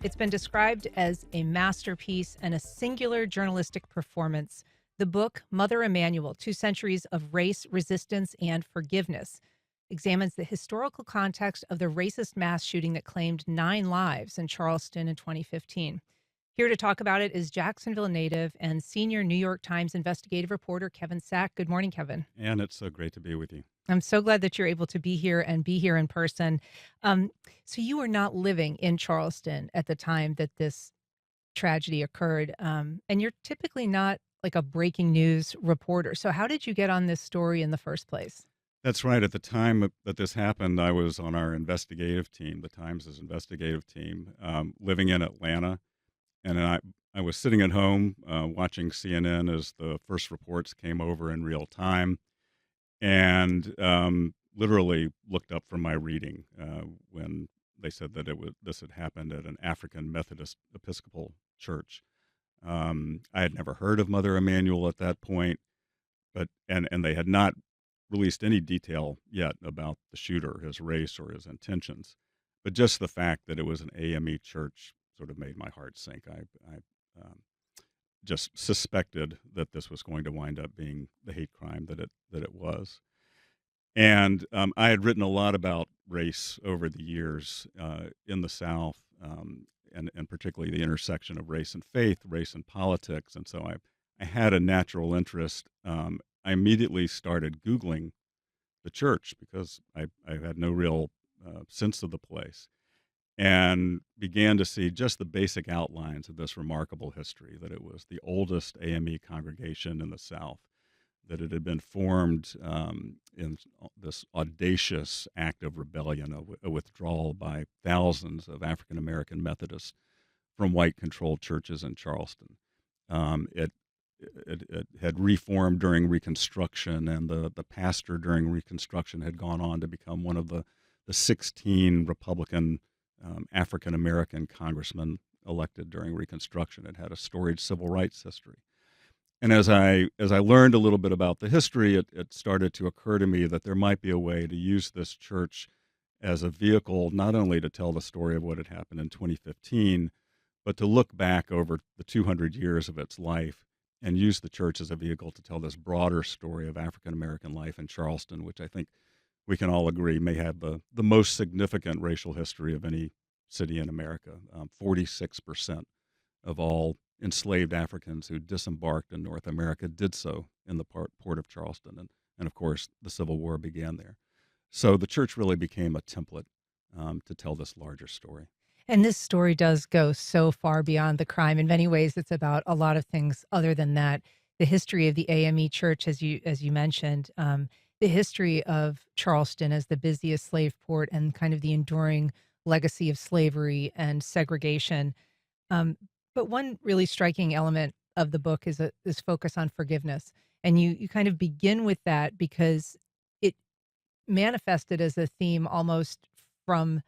It's been described as a masterpiece and a singular journalistic performance. The book, Mother Emanuel: Two Centuries of Race, Resistance, and Forgiveness, examines the historical context of the racist mass shooting that claimed 9 lives in Charleston in 2015. Here to talk about it is Jacksonville native and senior New York Times investigative reporter Kevin Sack. Good morning, Kevin. And it's so great to be with you. I'm so glad that you're able to be here and be here in person. Um, so you were not living in Charleston at the time that this tragedy occurred, and you're typically not like a breaking news reporter. So how did you get on this story in the first place? That's right. At the time that this happened, I was on our investigative team, the Times' investigative team, living in Atlanta. And I was sitting at home watching CNN as the first reports came over in real time, and literally looked up from my reading when they said that this had happened at an African Methodist Episcopal church. I had never heard of Mother Emanuel at that point, but they had not released any detail yet about the shooter, his race or his intentions. But just the fact that it was an AME church sort of made my heart sink. I um, just suspected that this was going to wind up being the hate crime that it was. And I had written a lot about race over the years in the South, and particularly the intersection of race and faith, race and politics. And so I had a natural interest. I immediately started Googling the church because I had no real sense of the place, and began to see just the basic outlines of this remarkable history, that it was the oldest AME congregation in the South, that it had been formed in this audacious act of rebellion, a withdrawal by thousands of African American Methodists from white controlled churches in Charleston. It had reformed during Reconstruction, and the pastor during Reconstruction had gone on to become one of the 16 Republican African American congressmen elected during Reconstruction. It had a storied civil rights history. And as I learned a little bit about the history, it started to occur to me that there might be a way to use this church as a vehicle, not only to tell the story of what had happened in 2015, but to look back over the 200 years of its life and use the church as a vehicle to tell this broader story of African American life in Charleston, which I think we can all agree may have the most significant racial history of any city in America. 46% of all enslaved Africans who disembarked in North America did so in the port of Charleston. And of course, the Civil War began there. So the church really became a template to tell this larger story. And this story does go so far beyond the crime. In many ways, it's about a lot of things other than that. The history of the AME Church, as you mentioned, the history of Charleston as the busiest slave port, and kind of the enduring legacy of slavery and segregation. Um, but one really striking element of the book is this focus on forgiveness, and you kind of begin with that because it manifested as a theme almost from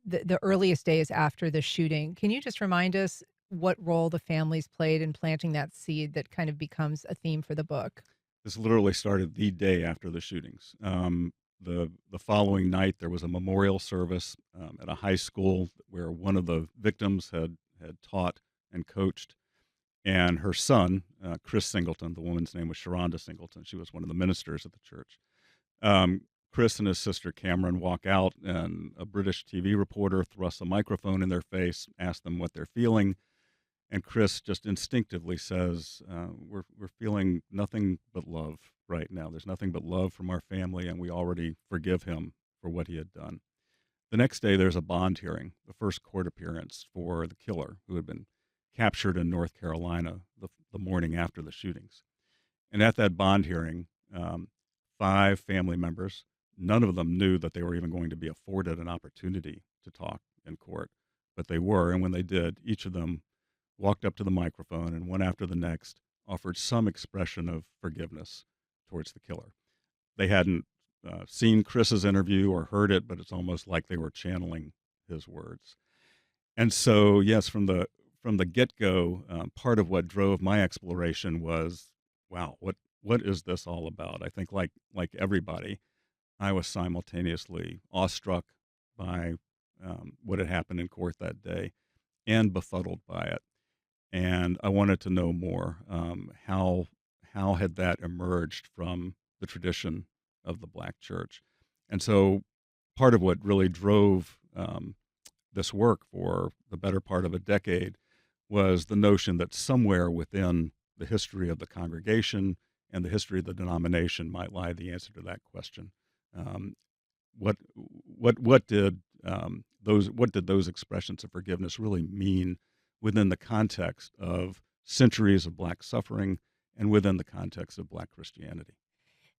the earliest days after the shooting. Can you just remind us what role the families played in planting that seed that kind of becomes a theme for the book? This literally started the day after the shootings. The following night, there was a memorial service at a high school where one of the victims had taught and coached, and her son, Chris Singleton, the woman's name was Sharonda Singleton. She was one of the ministers at the church. Um, Chris and his sister Cameron walk out, and a British TV reporter thrusts a microphone in their face, asks them what they're feeling, and Chris just instinctively says, we're feeling nothing but love right now. There's nothing but love from our family, and we already forgive him for what he had done." The next day, there's a bond hearing, the first court appearance for the killer who had been captured in North Carolina the morning after the shootings. And at that bond hearing, 5 family members, none of them knew that they were even going to be afforded an opportunity to talk in court, but they were. And when they did, each of them walked up to the microphone, and one after the next offered some expression of forgiveness towards the killer. They hadn't seen Chris's interview or heard it, but it's almost like they were channeling his words. And so, yes, from the get go, part of what drove my exploration was, wow, what is this all about? I think, like everybody, I was simultaneously awestruck by what had happened in court that day, and befuddled by it. And I wanted to know more. How had that emerged from the tradition of the Black church? And so part of what really drove this work for the better part of a decade was the notion that somewhere within the history of the congregation and the history of the denomination might lie the answer to that question. Um, what did those expressions of forgiveness really mean within the context of centuries of Black suffering and within the context of Black Christianity?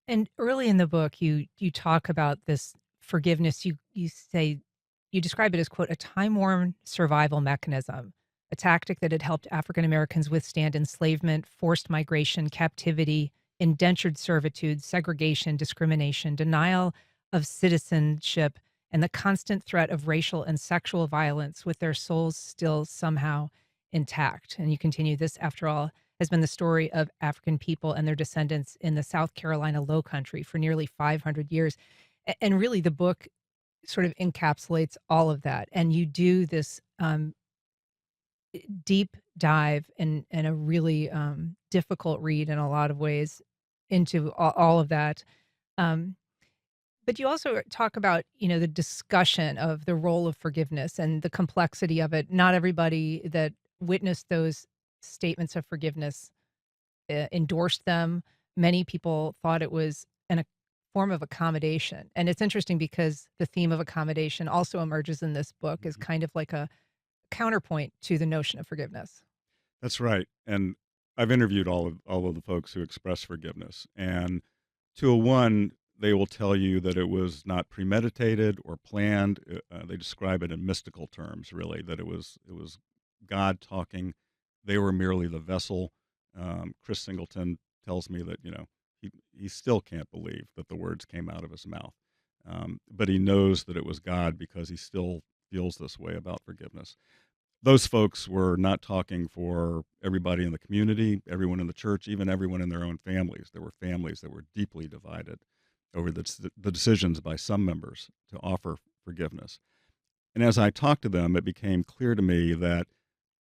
And early in the book, you talk about this forgiveness. You say you describe it as quote a time-worn survival mechanism, a tactic that had helped African Americans withstand enslavement, forced migration, captivity, indentured servitude, segregation, discrimination, denial of citizenship, and the constant threat of racial and sexual violence, with their souls still somehow intact. And you continue, this, after all, has been the story of African people and their descendants in the South Carolina Low Country for nearly 500 years. And really, the book sort of encapsulates all of that. And you do this deep dive and a really difficult read in a lot of ways into all of that. Um, but you also talk about, the discussion of the role of forgiveness and the complexity of it. Not everybody that witnessed those statements of forgiveness endorsed them. Many people thought it was a form of accommodation. And it's interesting because the theme of accommodation also emerges in this book as Mhm. kind of like a counterpoint to the notion of forgiveness. That's right. And I've interviewed all of the folks who express forgiveness, and to a one, they will tell you that it was not premeditated or planned. They describe it in mystical terms, really, that it was God talking. They were merely the vessel. Chris Singleton tells me that he still can't believe that the words came out of his mouth, but he knows that it was God because he still feels this way about forgiveness. Those folks were not talking for everybody in the community, everyone in the church, even everyone in their own families. There were families that were deeply divided over the decisions by some members to offer forgiveness. And as I talked to them, it became clear to me that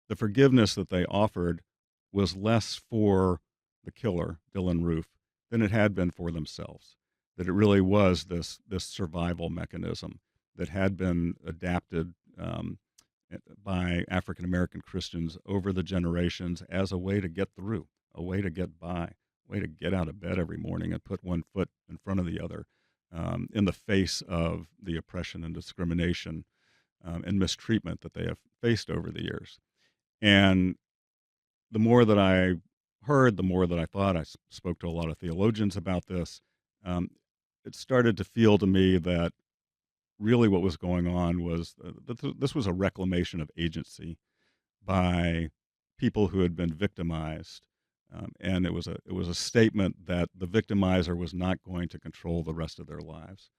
the forgiveness that they offered was less for the killer, Dylan Roof, than it had been for themselves. That it really was this survival mechanism that had been adapted by African American Christians over the generations as a way to get through, a way to get by, a way to get out of bed every morning and put one foot in front of the other in the face of the oppression and discrimination and mistreatment that they have faced over the years. And the more that I heard, the more that I thought, spoke to a lot of theologians about this. Um, it started to feel to me that really what was going on was this was a reclamation of agency by people who had been victimized, and it was a statement that the victimizer was not going to control the rest of their lives.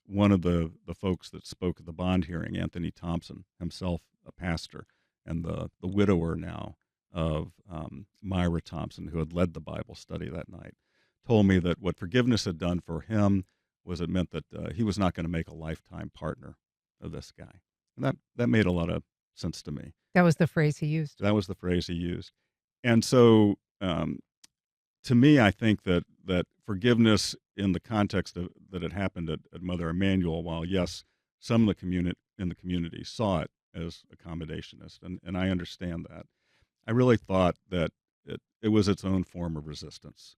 One of the folks that spoke at the bond hearing, Anthony Thompson, himself a pastor, and the widower now of Myra Thompson, who had led the Bible study that night, told me that what forgiveness had done for him was it meant that he was not going to make a lifetime partner of this guy, and that made a lot of sense to me. That was the phrase he used. That was the phrase he used. And so, to me, I think that forgiveness in the context of that it happened at Mother Emanuel, while yes, some of the community saw it as accommodationist, and I understand that. I really thought that it was its own form of resistance.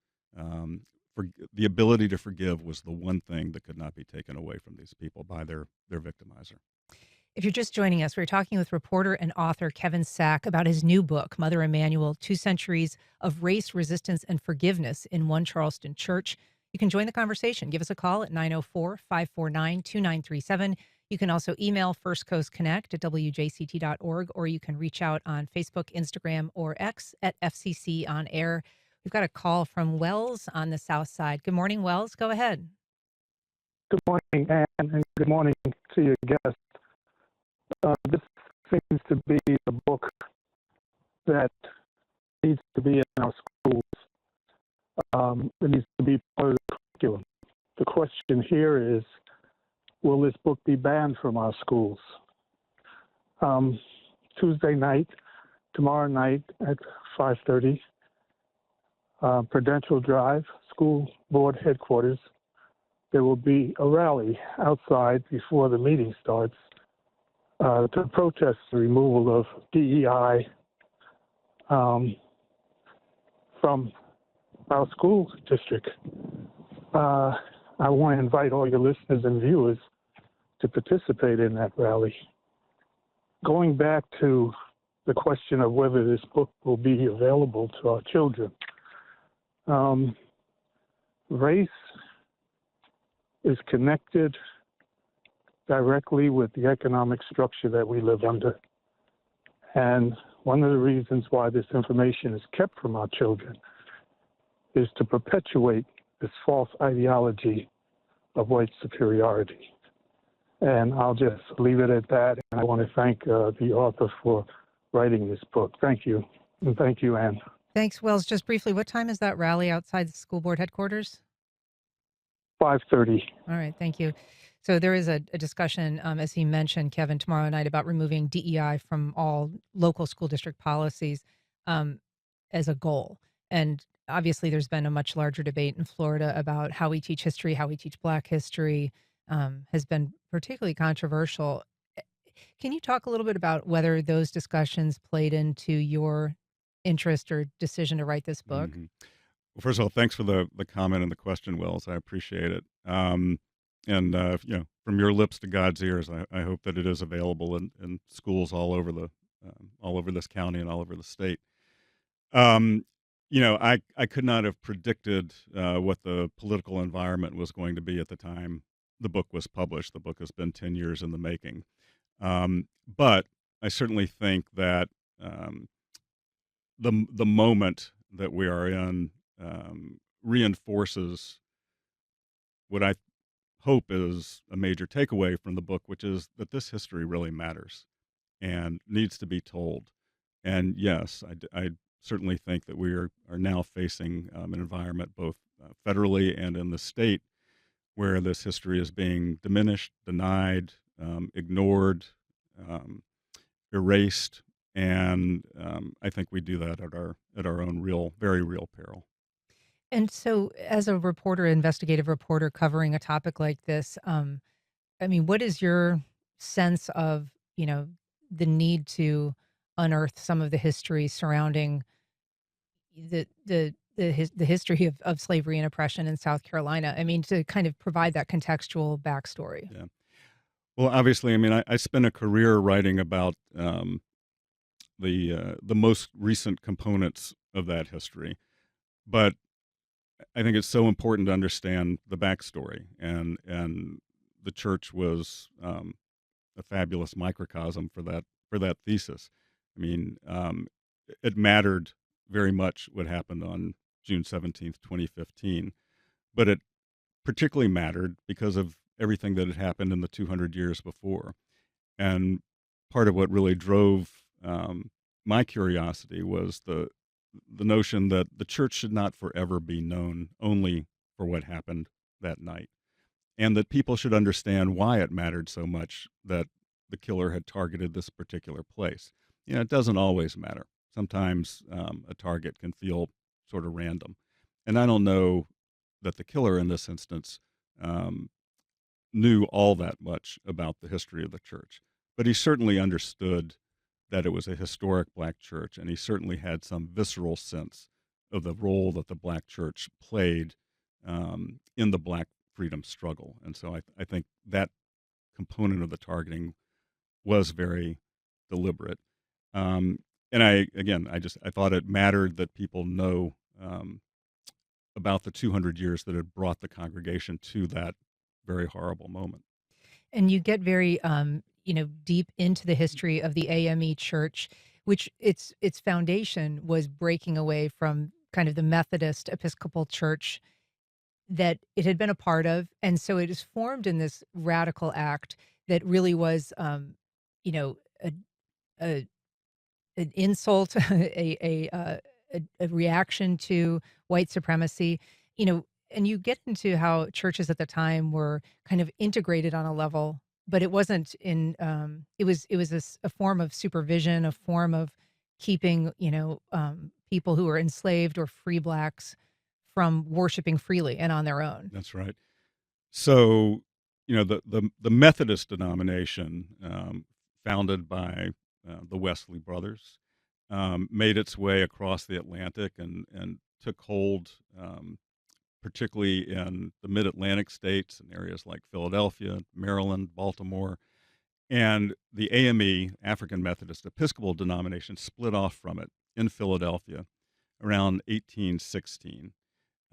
For the ability to forgive was the one thing that could not be taken away from these people by their victimizer. If you're just joining us, we're talking with reporter and author Kevin Sack about his new book, Mother Emanuel: 2 Centuries of Race, Resistance, and Forgiveness in One Charleston Church. You can join the conversation. Give us a call at 904-549-2937. You can also email First Coast Connect at wjct.org, or you can reach out on Facebook, Instagram, or X at FCC On Air. We've got a call from Wells on the South Side. Good morning, Wells. Go ahead. Good morning, Ann, and good morning to your guest. This seems to be a book that needs to be in our schools. It needs to be part of the curriculum. The question here is, will this book be banned from our schools? To Tuesday night, tomorrow night at 5:30, Prudential Drive, School Board Headquarters. There will be a rally outside before the meeting starts to protest the removal of DEI from our school district. I want to invite all your listeners and viewers to participate in that rally. Going back to the question of whether this book will be available to our children, race is connected directly with the economic structure that we live under. And one of the reasons why this information is kept from our children is to perpetuate this false ideology of white superiority. And I'll just leave it at that. And I want to thank the author for writing this book. Thank you. And thank you, Anne. Thanks, Wells. Just briefly, what time is that rally outside the school board headquarters? 5:30. All right, thank you. So there is a discussion, as he mentioned, Kevin, tomorrow night about removing DEI from all local school district policies as a goal. And obviously there's been a much larger debate in Florida about how we teach history, how we teach Black history, has been particularly controversial. Can you talk a little bit about whether those discussions played into your interest or decision to write this book? Mhm. Well, first of all, thanks for the comment and the question, Wells. I appreciate it. And from your lips to God's ears, I hope that it is available in schools all over this county and all over the state. I could not have predicted what the political environment was going to be at the time the book was published. The book has been 10 years in the making. But I certainly think that the moment that we are in reinforces what I hope is a major takeaway from the book, which is that this history really matters and needs to be told. And yes, I certainly think that we are now facing an environment both federally and in the state where this history is being diminished, denied, ignored, erased, and I think we do that at our own very real peril. And so, as a reporter, investigative reporter covering a topic like this, what is your sense of, the need to unearth some of the history surrounding the history of slavery and oppression in South Carolina? To kind of provide that contextual backstory. Yeah. Well, obviously, I spent a career writing about the most recent components of that history, but I think it's so important to understand the backstory, and the church was a fabulous microcosm for that thesis. It mattered very much what happened on June 17th, 2015, but it particularly mattered because of everything that had happened in the 200 years before. And part of what really drove my curiosity was the notion that the church should not forever be known only for what happened that night, and that people should understand why it mattered so much that the killer had targeted this particular place. It doesn't always matter. Sometimes a target can feel sort of random. And I don't know that the killer in this instance knew all that much about the history of the church, but he certainly understood that it was a historic Black church, and he certainly had some visceral sense of the role that the Black church played in the Black freedom struggle. And so I think that component of the targeting was very deliberate. And I thought it mattered that people know about the 200 years that had brought the congregation to that very horrible moment. And you get very, deep into the history of the AME Church, which its foundation was breaking away from kind of the Methodist Episcopal Church that it had been a part of, and so it is formed in this radical act that really was, a, a an insult, a reaction to white supremacy, and you get into how churches at the time were kind of integrated on a level but it wasn't in, it was a form of supervision, a form of keeping, people who were enslaved or free blacks from worshiping freely and on their own. That's right. So, the Methodist denomination, founded by the Wesley brothers, made its way across the Atlantic and took hold, particularly in the Mid-Atlantic states and areas like Philadelphia, Maryland, Baltimore, and the AME, African Methodist Episcopal denomination, split off from it in Philadelphia around 1816,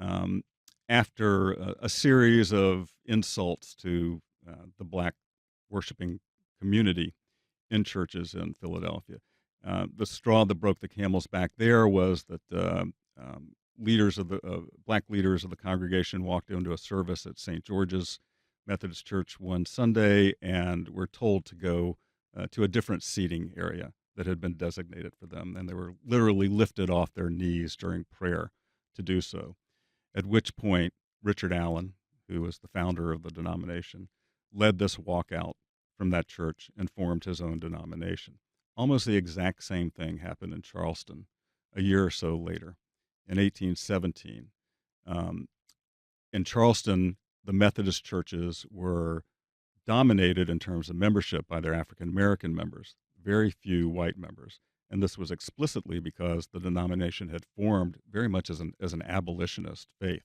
um, after a series of insults to the black worshiping community in churches in Philadelphia. The straw that broke the camel's back there was that leaders of the black leaders of the congregation walked into a service at St. George's Methodist Church one Sunday and were told to go to a different seating area that had been designated for them, and they were literally lifted off their knees during prayer to do so. At which point, Richard Allen, who was the founder of the denomination, led this walkout from that church and formed his own denomination. Almost the exact same thing happened in Charleston a year or so later in 1817. Um, in Charleston, the Methodist churches were dominated in terms of membership by their African American members, very few white members. And this was explicitly because the denomination had formed very much as an abolitionist faith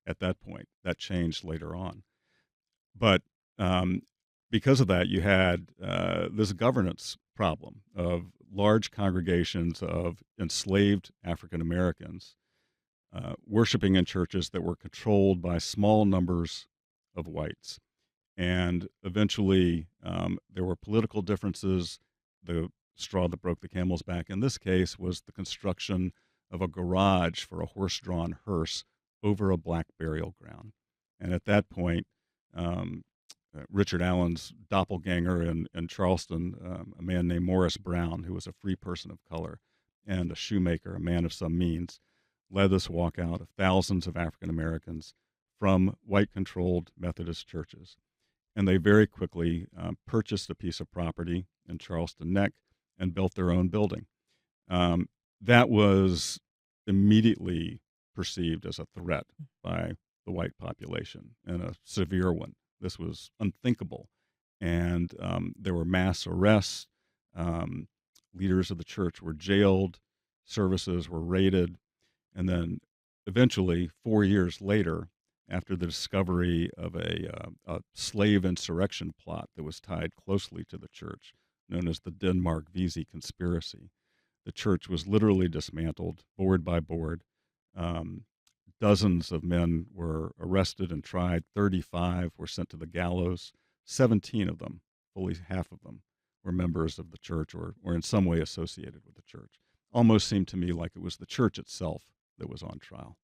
at that point. That changed later on. But um, because of that, you had this governance problem of large congregations of enslaved African Americans worshiping in churches that were controlled by small numbers of whites. And eventually, there were political differences. The straw that broke the camel's back in this case was the construction of a garage for a horse-drawn hearse over a black burial ground. And at that point, um, Richard Allen's doppelganger in Charleston, a man named Morris Brown, who was a free person of color and a shoemaker, a man of some means, led this walkout of thousands of African Americans from white-controlled Methodist churches. And they very quickly purchased a piece of property in Charleston Neck and built their own building. Um, that was immediately perceived as a threat by the white population, and a severe one. This was unthinkable. And there were mass arrests. Um, Leaders of the church were jailed. Services were raided. And then eventually, 4 years later, after the discovery of a slave insurrection plot that was tied closely to the church, known as the Denmark-Vesey conspiracy, the church was literally dismantled, board by board. Dozens of men were arrested and tried. 35 were sent to the gallows. 17 of them, fully half of them, were members of the church or in some way associated with the church. Almost seemed to me like it was the church itself that was on trial.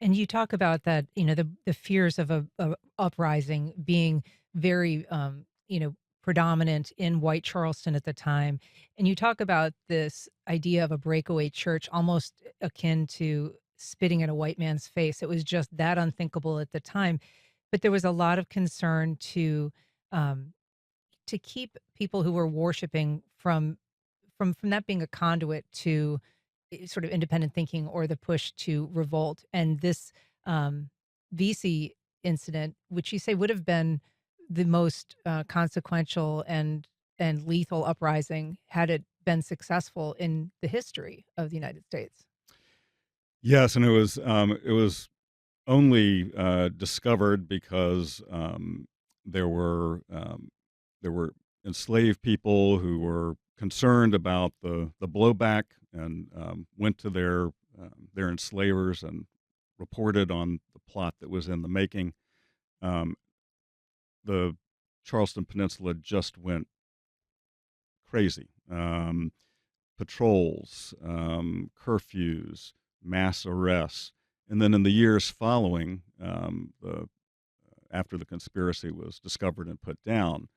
And you talk about that, the fears of a uprising being very, predominant in white Charleston at the time. And you talk about this idea of a breakaway church almost akin to spitting in a white man's face. It was just that unthinkable at the time. But there was a lot of concern um, to keep people who were worshiping from that being a conduit to sort of independent thinking or the push to revolt. And this VC incident, which you say would have been the most consequential and lethal uprising had it been successful in the history of the United States. Yes, and it was only discovered because there were enslaved people who were concerned about the blowback and went to their enslavers and reported on the plot that was in the making. Um, the Charleston Peninsula just went crazy. Patrols, curfews, mass arrests, and then in the years following, after the conspiracy was discovered and put down,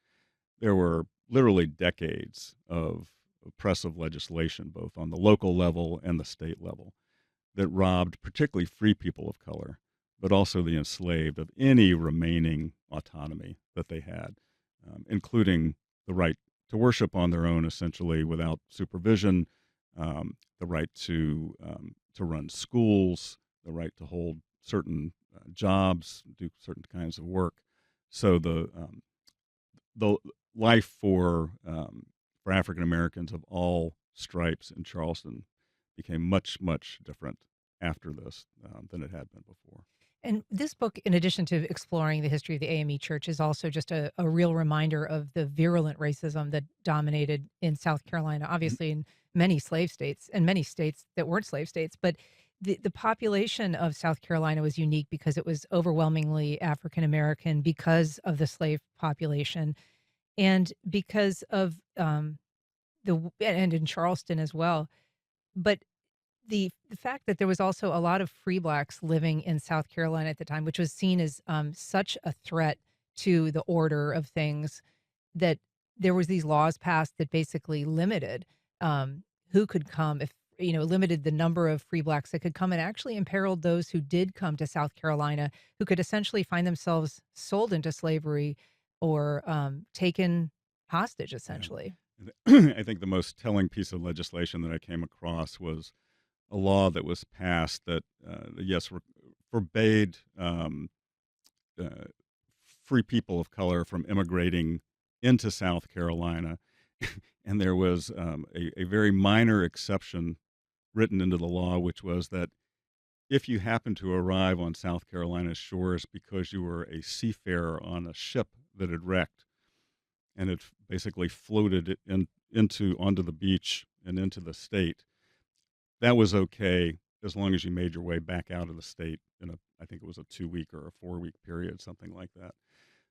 there were literally decades of oppressive legislation, both on the local level and the state level, that robbed particularly free people of color, but also the enslaved of any remaining autonomy that they had. including the right to worship on their own, essentially without supervision, the right to run schools, the right to hold certain jobs, do certain kinds of work. So the life for African Americans of all stripes in Charleston became much different after this than it had been before. And this book, in addition to exploring the history of the AME Church, is also just a real reminder of the virulent racism that dominated in South Carolina, obviously in many slave states and many states that weren't slave states. But the population of South Carolina was unique because it was overwhelmingly African American because of the slave population and because of and in Charleston as well. But the fact that there was also a lot of free blacks living in South Carolina at the time, which was seen as such a threat to the order of things, that there was these laws passed that basically limited who could come, if limited the number of free blacks that could come, and actually imperiled those who did come to South Carolina, who could essentially find themselves sold into slavery or taken hostage, Yeah. essentially. I think the most telling piece of legislation that I came across was a law that was passed that, yes, forbade uh, free people of color from immigrating into South Carolina. And there was a very minor exception written into the law, which was that if you happened to arrive on South Carolina's shores because you were a seafarer on a ship that had wrecked and it basically floated onto the beach and into the state, that was okay as long as you made your way back out of the state in I think it was a 2-week or a 4-week period, something like that.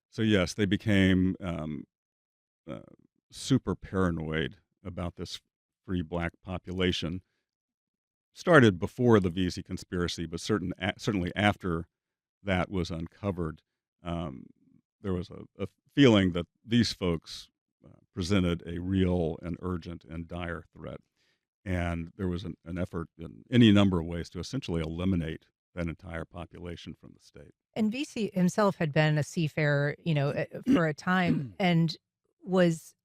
So yes, they became uh, super paranoid about this free black population. Started before the VZ conspiracy, but certainly after that was uncovered, um, there was a feeling that these folks presented a real and urgent and dire threat. And there was an effort in any number of ways to essentially eliminate that entire population from the state. And VC himself had been a seafarer, for a time, and was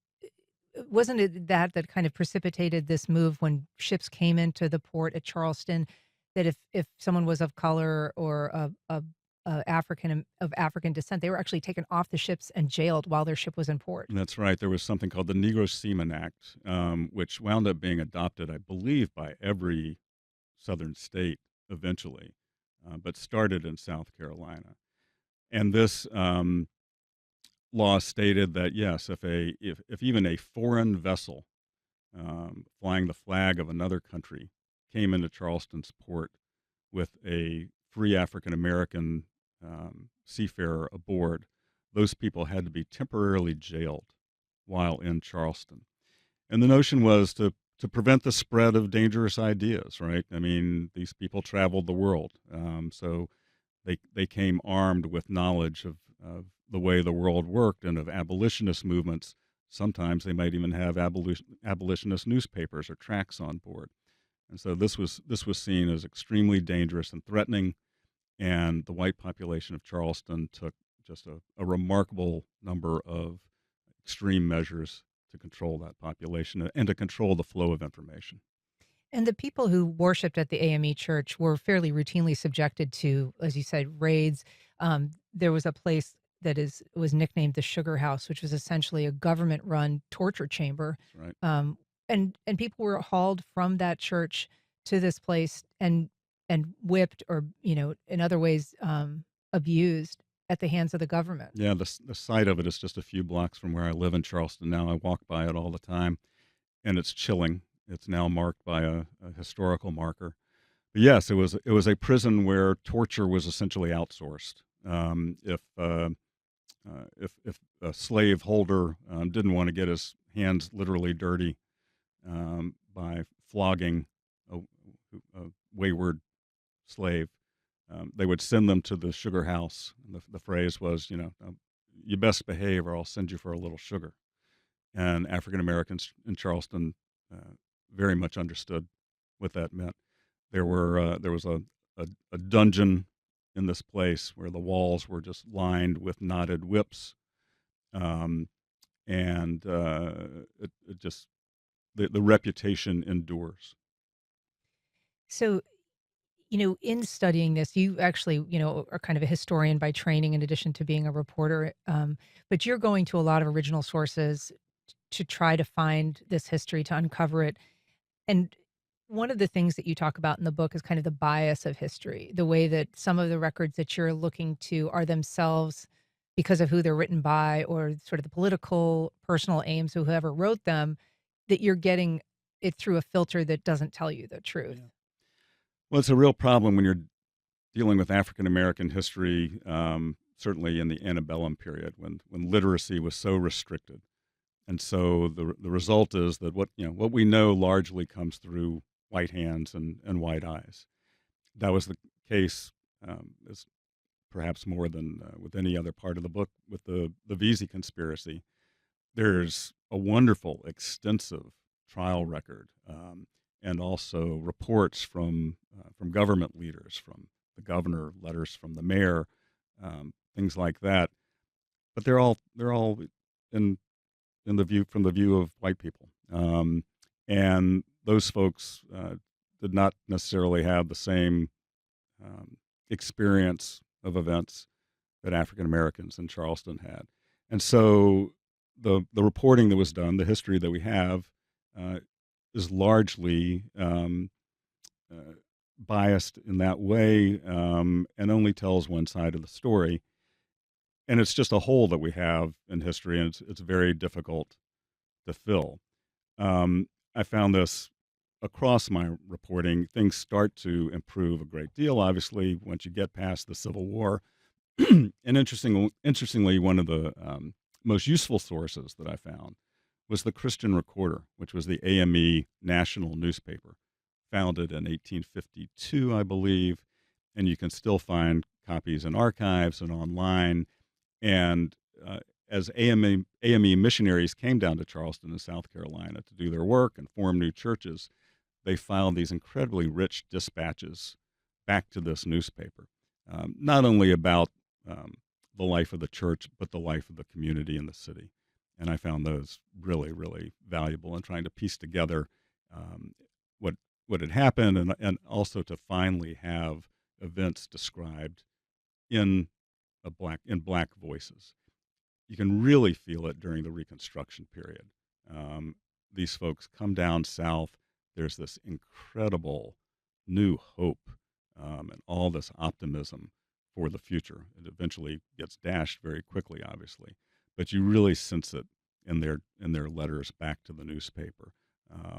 wasn't it that kind of precipitated this move when ships came into the port at Charleston, that if someone was of color or of African descent, they were actually taken off the ships and jailed while their ship was in port. That's right. There was something called the Negro Seaman Act, which wound up being adopted, I believe, by every southern state eventually, but started in South Carolina. And this law stated that yes, if even a foreign vessel flying the flag of another country came into Charleston's port with a free African American seafarer aboard, those people had to be temporarily jailed while in Charleston. And the notion was to prevent the spread of dangerous ideas, right? I mean, these people traveled the world, so they came armed with knowledge of the way the world worked and of abolitionist movements. Sometimes they might even have abolitionist newspapers or tracts on board. And so this was seen as extremely dangerous and threatening. And the white population of Charleston took just a remarkable number of extreme measures to control that population and to control the flow of information. And the people who worshiped at the AME church were fairly routinely subjected to, as you said, raids. There was a place that was nicknamed the Sugar House, which was essentially a government-run torture chamber. That's right. And people were hauled from that church to this place and whipped or in other ways abused at the hands of the government. Yeah, the site of it is just a few blocks from where I live in Charleston now. I walk by it all the time, and it's chilling. It's now marked by a historical marker. But yes, it was a prison where torture was essentially outsourced. If a slave holder didn't want to get his hands literally dirty by flogging a wayward slave, they would send them to the sugar house. And the phrase was, you best behave or I'll send you for a little sugar. And African Americans in Charleston very much understood what that meant. There was a dungeon in this place where the walls were just lined with knotted whips. and it just the reputation endures. So, in studying this, you actually, are kind of a historian by training in addition to being a reporter. But you're going to a lot of original sources to try to find this history, to uncover it. And one of the things that you talk about in the book is kind of the bias of history, the way that some of the records that you're looking to are themselves, because of who they're written by or sort of the political, personal aims of whoever wrote them, that you're getting it through a filter that doesn't tell you the truth. Yeah. Well, it's a real problem when you're dealing with African American history, certainly in the antebellum period when literacy was so restricted. And so the result is that what we know largely comes through white hands and white eyes. That was the case, as perhaps more than with any other part of the book with the Vesey conspiracy. There's a wonderful, extensive trial record, and also reports from government leaders, from the governor, letters from the mayor, things like that. But they're all in in the view from the view of white people, and those folks did not necessarily have the same experience of events that African Americans in Charleston had, and so the reporting that was done, the history that we have, uh, is largely biased in that way, and only tells one side of the story. And it's just a hole that we have in history, and it's very difficult to fill. I found this across my reporting. Things start to improve a great deal, obviously, once you get past the Civil War. And interestingly, one of the most useful sources that I found was the Christian Recorder, which was the AME national newspaper, founded in 1852, I believe. And you can still find copies in archives and online. And as AME missionaries came down to Charleston in South Carolina to do their work and form new churches, they filed these incredibly rich dispatches back to this newspaper, not only about the life of the church, but the life of the community and the city. And I found those really, really valuable in trying to piece together um, what what had happened, and also to finally have events described in black voices. You can really feel it during the Reconstruction period. Um, these folks come down south. There's this incredible new hope, and all this optimism for the future. It eventually gets dashed very quickly, obviously, but you really sense it in their letters back to the newspaper,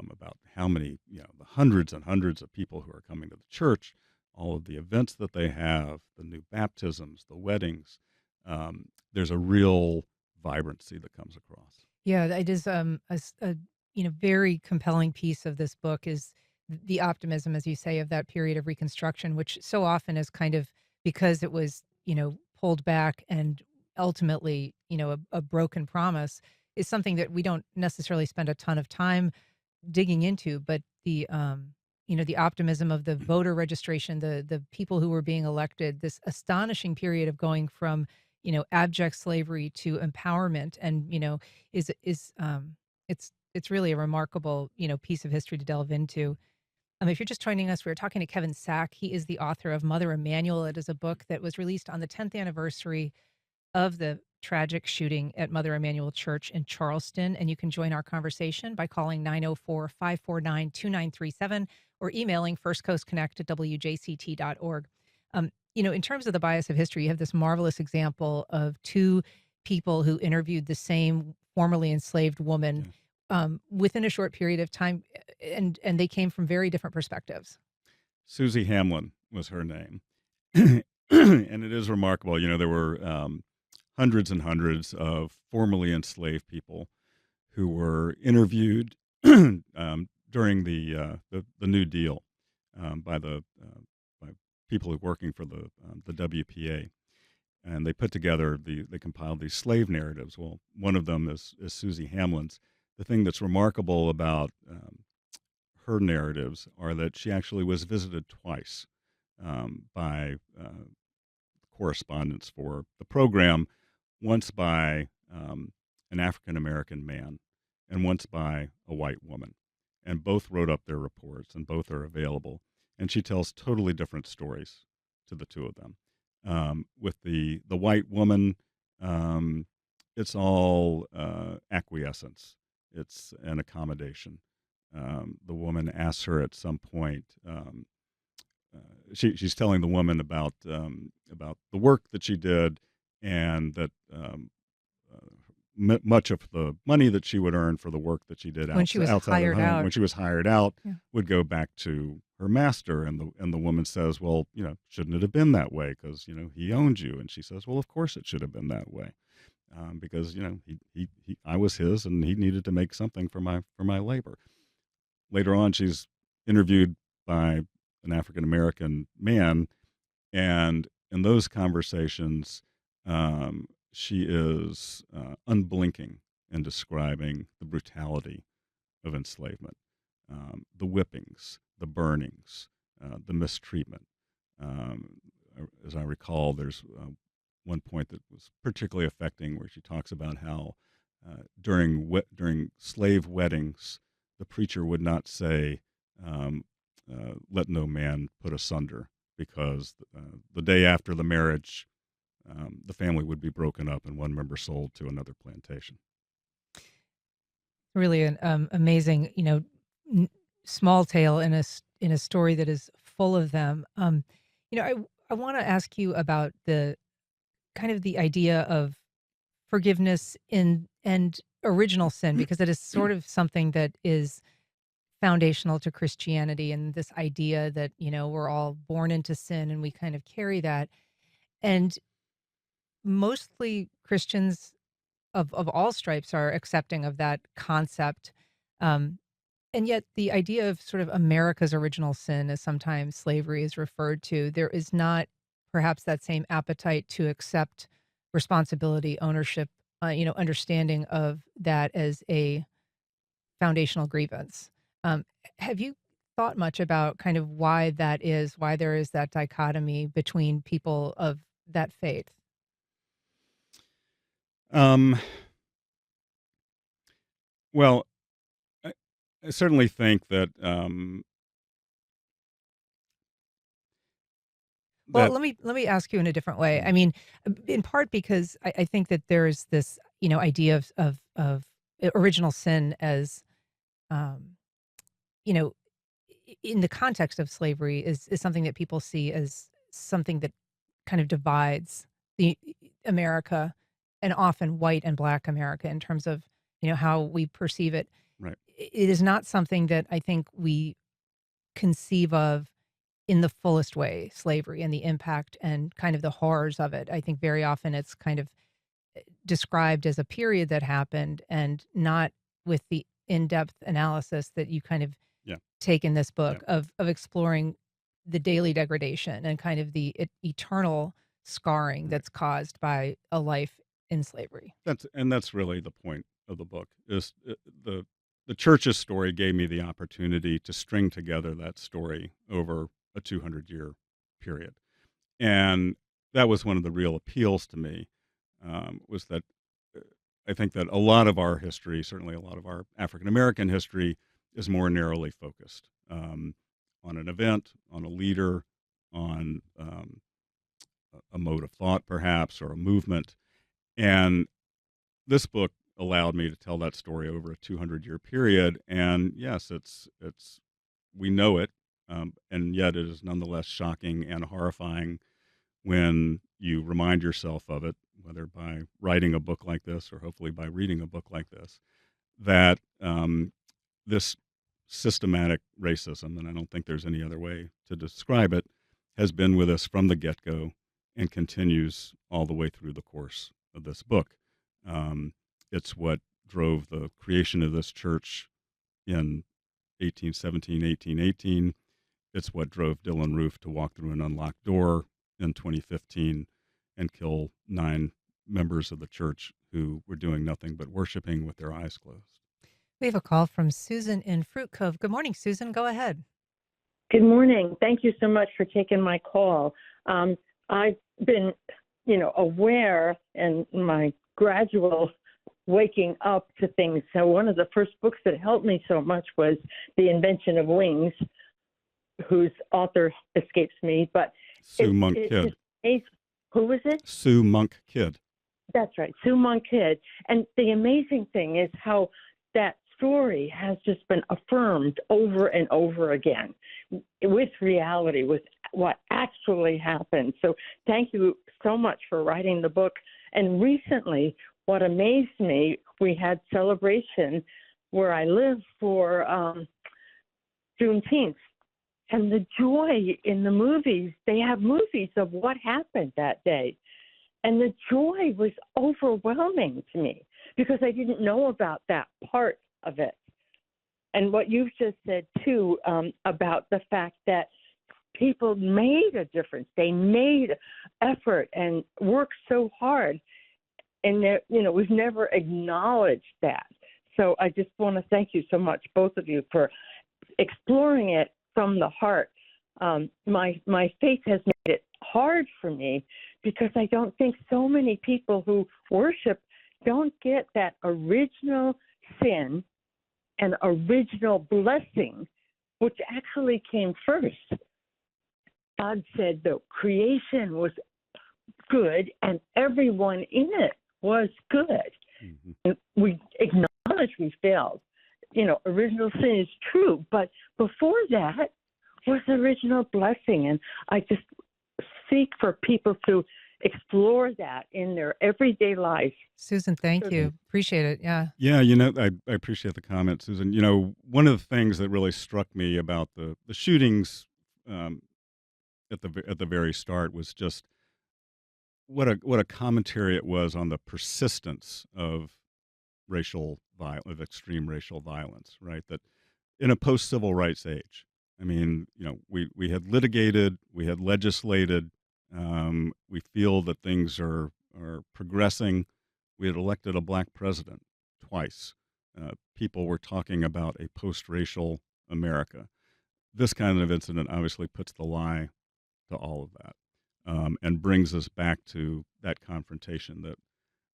about how many, the hundreds and hundreds of people who are coming to the church, all of the events that they have, the new baptisms, the weddings. There's a real vibrancy that comes across. Yeah, it is a very compelling piece of this book is the optimism, as you say, of that period of Reconstruction, which so often is kind of because it was pulled back and ultimately a broken promise is something that we don't necessarily spend a ton of time digging into, but the optimism of the voter registration, the people who were being elected, this astonishing period of going from abject slavery to empowerment, and it's really a remarkable piece of history to delve into. If you're just joining us, we're talking to Kevin Sack. He is the author of Mother Emanuel. It is a book that was released on the 10th anniversary of the tragic shooting at Mother Emanuel Church in Charleston. And you can join our conversation by calling 904-549-2937 or emailing firstcoastconnect@wjct.org. In terms of the bias of history, you have this marvelous example of two people who interviewed the same formerly enslaved woman within a short period of time, and they came from very different perspectives. Susie Hamlin was her name. And it is remarkable. There were hundreds and hundreds of formerly enslaved people who were interviewed during the New Deal, by by people who were working for the WPA, and they they compiled these slave narratives. Well, one of them is Susie Hamlin's. The thing that's remarkable about her narratives are that she actually was visited twice by correspondents for the program, once by an African-American man and once by a white woman. And both wrote up their reports, and both are available. And she tells totally different stories to the two of them. With the white woman, it's all acquiescence. It's an accommodation. The woman asks her at some point. She's telling the woman about the work that she did, and that much of the money that she would earn for the work that she did When she was outside of hired home, out. when she was hired out, Yeah. would go back to her master. And the woman says, "Well, shouldn't it have been that way? Because he owned you." And she says, "Well, of course it should have been that way, because I was his, and he needed to make something for my labor." Later on, she's interviewed by an African American man, and in those conversations, she is unblinking in describing the brutality of enslavement, the whippings, the burnings, the mistreatment. Um, as I recall, there's one point that was particularly affecting, where she talks about how during slave weddings, the preacher would not say, "Let no man put asunder," because the day after the marriage, the family would be broken up and one member sold to another plantation. Really an amazing, n- small tale in in a story that is full of them. I want to ask you about the kind of the idea of forgiveness in and original sin, because it is sort of something that is foundational to Christianity, and this idea that we're all born into sin and we kind of carry that. And mostly Christians of all stripes are accepting of that concept. Um, and yet, the idea of sort of America's original sin, as sometimes slavery is referred to, there is not perhaps that same appetite to accept responsibility, ownership, understanding of that as a foundational grievance. Um, have you thought much about kind of why that is, why there is that dichotomy between people of that faith? Um, well, I, I certainly think that Well, that let me ask you in a different way. mm, I mean, in part because I think that there is this, idea of original sin as, um, you know, in the context of slavery is something that people see as something that kind of divides the America, and often white and black America, in terms of how we perceive it. right, It is not something that I think we conceive of in the fullest way, slavery and the impact and kind of the horrors of it. I think very often it's kind of described as a period that happened, and not with the in-depth analysis that you kind of yeah, take in this yeah, book of exploring the daily degradation and kind of the eternal scarring right. that's caused by a life in slavery. That's really the point of the book. Is the church's story gave me the opportunity to string together that story over a 200-year period, and that was one of the real appeals to me. Was that uh, I think that a lot of our history, certainly a lot of our African American history, is more narrowly focused, on an event, on a leader, on a mode of thought, perhaps, or a movement. And this book allowed me to tell that story over a 200-year period. And yes, it's we know it, and yet it is nonetheless shocking and horrifying when you remind yourself of it, whether by writing a book like this or hopefully by reading a book like this, that this systematic racism, and I don't think there's any other way to describe it, has been with us from the get go and continues all the way through the course of this book. Um, it's what drove the creation of this church in 1817, 1818. It's what drove Dylan Roof to walk through an unlocked door in 2015 and kill 9 members of the church who were doing nothing but worshiping with their eyes closed. We have a call from Susan in Fruit Cove. Good morning, Susan. Go ahead. Good morning. Thank you so much for taking my call. I've been, aware in my gradual waking up to things. So one of the first books that helped me so much was The Invention of Wings, whose author escapes me, but Sue Monk Kidd. Who was it? Sue Monk Kidd. That's right, Sue Monk Kidd. And the amazing thing is how that story has just been affirmed over and over again with reality, with what actually happened. So thank you so much for writing the book. And recently, what amazed me, we had celebration where I live for Juneteenth. And the joy in the movies, they have movies of what happened that day. And the joy was overwhelming to me because I didn't know about that part of it. And what you've just said, too, about the fact that people made a difference. They made effort and worked so hard. And, we've never acknowledged that. So I just want to thank you so much, both of you, for exploring it from the heart. My faith has made it hard for me because I don't think so many people who worship don't get that original sin and original blessing, which actually came first. God said the creation was good and everyone in it was good. Mm-hmm. We acknowledge we failed. Original sin is true, but before that was the original blessing. And I just seek for people to explore that in their everyday life. Susan, thank you. Appreciate it. Yeah. Yeah, I appreciate the comment, Susan. One of the things that really struck me about the shootings at the very start was just what a commentary it was on the persistence of extreme racial violence, right? That in a post-civil rights age, I mean, we had litigated, we had legislated, we feel that things are progressing. We had elected a black president twice. People were talking about a post-racial America. This kind of incident obviously puts the lie to all of that, and brings us back to that confrontation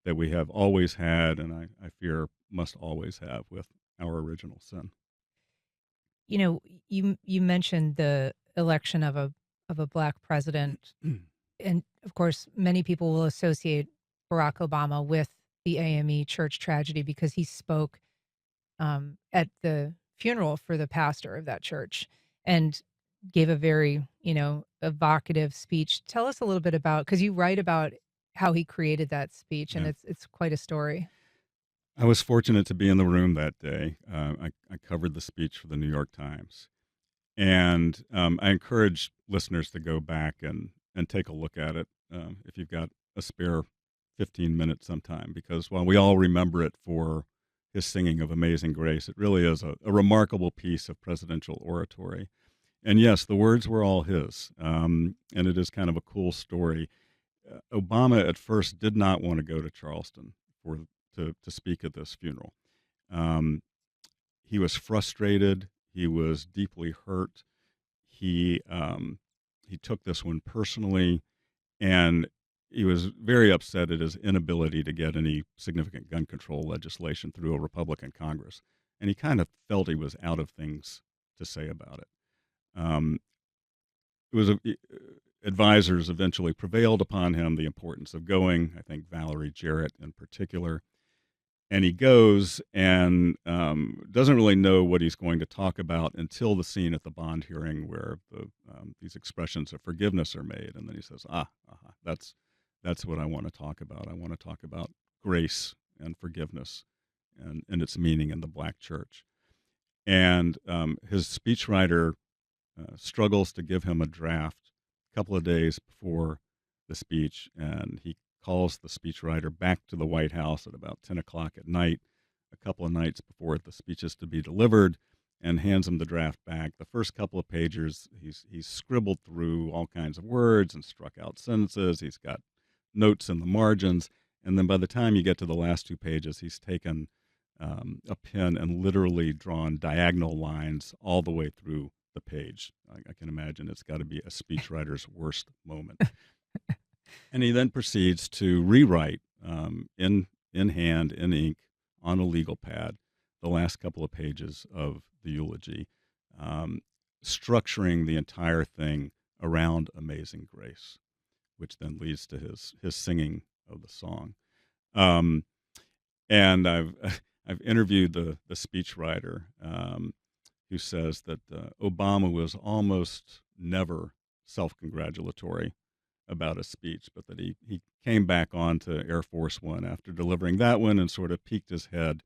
that we have always had, and I fear must always have, with our original sin. You mentioned the election of a black president, and of course, many people will associate Barack Obama with the AME church tragedy because he spoke at the funeral for the pastor of that church and gave a very, evocative speech. Tell us a little bit about, because you write about how he created that speech, and Yeah. it's quite a story. I was fortunate to be in the room that day. I covered the speech for the New York Times. And I encourage listeners to go back and take a look at it if you've got a spare 15 minutes sometime, because while we all remember it for his singing of Amazing Grace, it really is a remarkable piece of presidential oratory. And yes, the words were all his, and it is kind of a cool story. Obama at first did not want to go to Charleston to speak at this funeral. He was frustrated. He was deeply hurt. He took this one personally, and he was very upset at his inability to get any significant gun control legislation through a Republican Congress. And he kind of felt he was out of things to say about it. Advisors eventually prevailed upon him the importance of going, I think Valerie Jarrett in particular. And he goes and doesn't really know what he's going to talk about until the scene at the bond hearing where these expressions of forgiveness are made. And then he says, that's what I want to talk about. I want to talk about grace and forgiveness and its meaning in the black church. And his speechwriter struggles to give him a draft a couple of days before the speech, and he calls the speechwriter back to the White House at about 10 o'clock at night, a couple of nights before the speech is to be delivered, and hands him the draft back. The first couple of pages, he's scribbled through all kinds of words and struck out sentences. He's got notes in the margins, and then by the time you get to the last two pages, he's taken a pen and literally drawn diagonal lines all the way through the page. I can imagine it's got to be a speechwriter's worst moment. And he then proceeds to rewrite in in hand, in ink, on a legal pad, the last couple of pages of the eulogy, um, structuring the entire thing around Amazing Grace, which then leads to his singing of the song. Um, and I've interviewed the speechwriter, who says that Obama was almost never self-congratulatory about a speech, but that he came back on to Air Force One after delivering that one and sort of peeked his head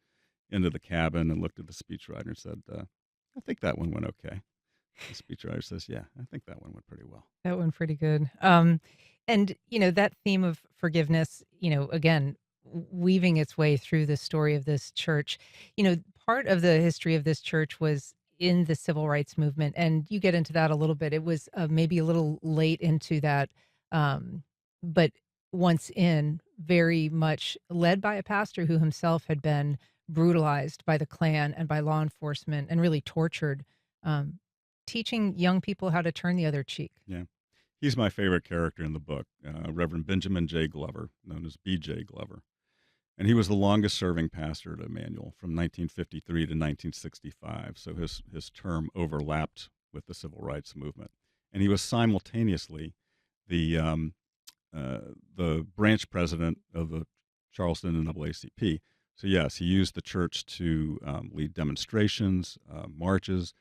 into the cabin and looked at the speechwriter and said, I think that one went okay. The speechwriter says, yeah, I think that one went pretty well. That one pretty good. And that theme of forgiveness, again, weaving its way through the story of this church. Part of the history of this church was in the civil rights movement, and you get into that a little bit. It was maybe a little late into that, but once in, very much led by a pastor who himself had been brutalized by the Klan and by law enforcement and really tortured. Um, Teaching young people how to turn the other cheek. Yeah. He's my favorite character in the book, Reverend Benjamin J. Glover, known as B.J. Glover. And he was the longest serving pastor at Emanuel from 1953 to 1965. So his term overlapped with the civil rights movement. And he was simultaneously the branch president of the Charleston NAACP. So yes, he used the church to lead demonstrations, marches,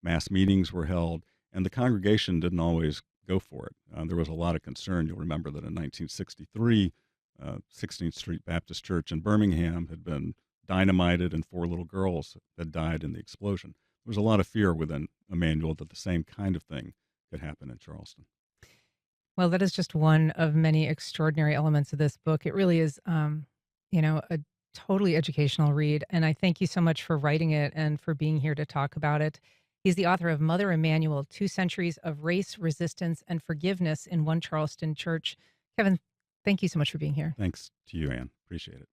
mass meetings were held, and the congregation didn't always go for it. There was a lot of concern. You'll remember that in 1963, 16th Street Baptist Church in Birmingham had been dynamited and 4 little girls had died in the explosion. There was a lot of fear within Emanuel that the same kind of thing could happen in Charleston. Well, that is just one of many extraordinary elements of this book. It really is, a totally educational read. And I thank you so much for writing it and for being here to talk about it. He's the author of Mother Emanuel, 2 Centuries of Race, Resistance, and Forgiveness in One Charleston Church. Kevin, thank you so much for being here. Thanks to you, Ann. Appreciate it.